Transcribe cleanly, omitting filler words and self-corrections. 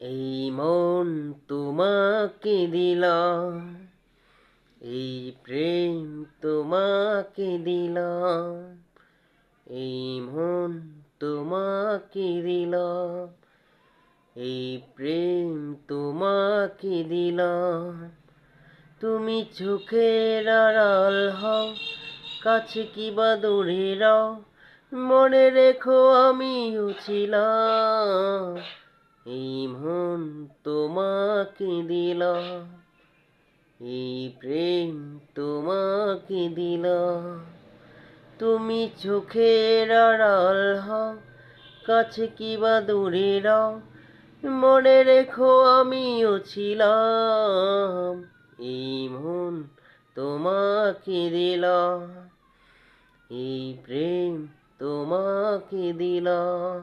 এই মন তোমাকে দিলাম, এই প্রেম তোমাকে দিলাম, এই মন তোমাকে দিলাম, এই প্রেম তোমাকে দিলাম। তুমি চোখের আড়াল হও, কাছে কিবা দূরে রও, মনে রেখো আমিও ছিলাম। এই মন তোমাকে দিলাম, এই প্রেম তোমাকে দিলাম। তুমি চোখের আড়াল হও, কাছে কিবা দূরে রও, মনে রেখো আমিও ছিলাম। এই মন তোমাকে দিলাম, এই প্রেম তোমাকে দিলাম।